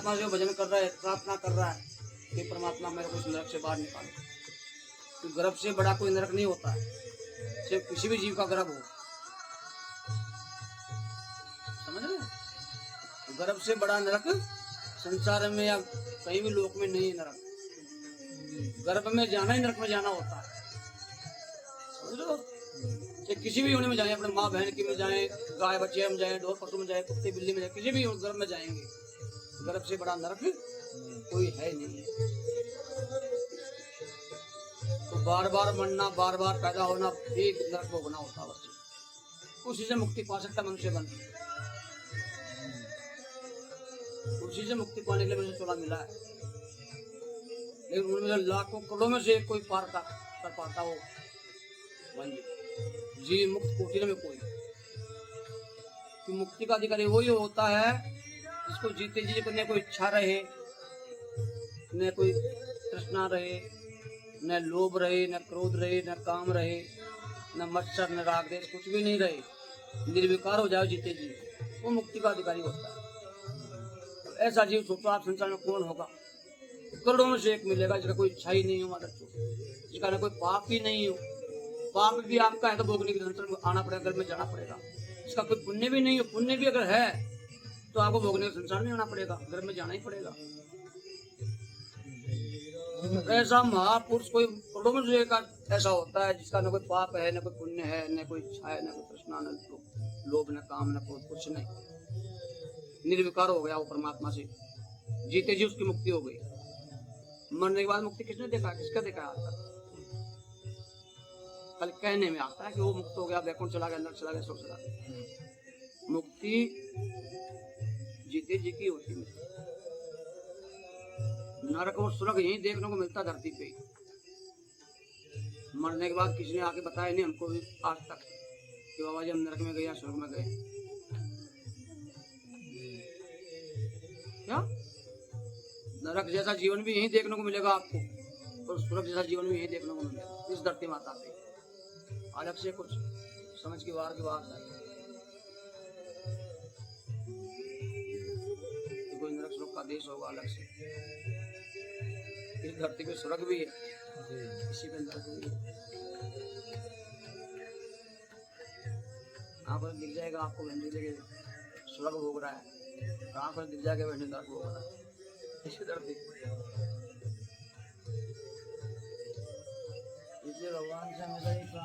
परमात्मा से भजन कर रहा है, प्रार्थना कर रहा है कि परमात्मा मेरे को इस नरक से बाहर निकालो। तो गर्भ से बड़ा कोई नरक नहीं होता है, चाहे किसी भी जीव का गर्भ हो। समझ रहे? गर्भ से बड़ा नरक संसार में या कहीं भी लोक में नहीं है। नरक गर्भ में जाना ही नरक में जाना होता है। समझ रहे हो? चाहे किसी भी योनि में जाए, अपने माँ बहन की में जाए, गाय बच्चे में जाए, ढोर पशु में जाए, कुत्ते बिल्ली में जाए, किसी भी गर्भ में जाएंगे। गर्भ से बड़ा नरक कोई है नहीं। तो बार बार मरना, बार बार पैदा होना, एक नरक भोगना होता है। उसी से मुक्ति पा सकता मनुष्य बन। उसी से मुक्ति पाने के लिए मुझे चोला मिला है, लेकिन उनमें लाखों करोड़ों में से कोई पार कर पाता हो जी मुक्त कोटि में कोई। कि मुक्ति का अधिकारी वही होता है जिसको जीते जी न कोई इच्छा रहे, न कोई तृष्णा रहे, न लोभ रहे, न क्रोध रहे, न काम रहे, न मत्सर, न राग देश, कुछ भी नहीं रहे, निर्विकार हो जाए जीते जी, वो मुक्ति का अधिकारी होता है। तो ऐसा जीव सोचो आप संसार में कौन होगा? करोड़ों में से एक मिलेगा जिसका कोई इच्छा ही नहीं हो, माता, जिसका ना कोई पाप ही नहीं हो। पाप भी आपका है तो भोगने के संसार में आना पड़ेगा, घर में जाना पड़ेगा। इसका कोई पुण्य भी नहीं हो, पुण्य भी अगर है तो आपको भोगने के संसार में आना पड़ेगा, घर में जाना ही पड़ेगा। ऐसा महापुरुष कोई करोड़ों में से एक ऐसा होता है जिसका न कोई पाप है, न कोई पुण्य है, न कोई इच्छा है, न कोई तृष्णा, न लोभ, न काम, न कोई कुछ नहीं, निर्विकार हो गया वो परमात्मा से। जीते जी उसकी मुक्ति हो गई। मरने के बाद मुक्ति किसने देखा? किसका देखा आज तक? कल कहने में आता है कि वो मुक्त हो गया, वैकुंठ चला गया, नरक चला गया, स्वर्ग चला गया। मुक्ति जीते जी की होती है। नरक और स्वर्ग यही देखने को मिलता धरती पे। मरने के बाद किसी ने आके बताया नहीं हमको भी आज तक कि बाबा जी हम नरक में गए या स्वर्ग में गए। क्या? नरक जैसा जीवन भी यही देखने को मिलेगा आपको, और स्वर्ग जैसा जीवन भी यही देखने को मिलेगा इस धरती माता पे। अलग से कुछ समझ की बात है। तो कोई नरक स्वर्ग का देश होगा अलग से। इस धरती पे स्वर्ग भी है, इसी पे नरक भी है। आप दिख जाएगा आपको स्वर्ग भोग रहा है, कहाँ पर दिख जाएगा बैठने नरक भोग रहा है, इसी धरती। इसलिए भगवान से हमेशा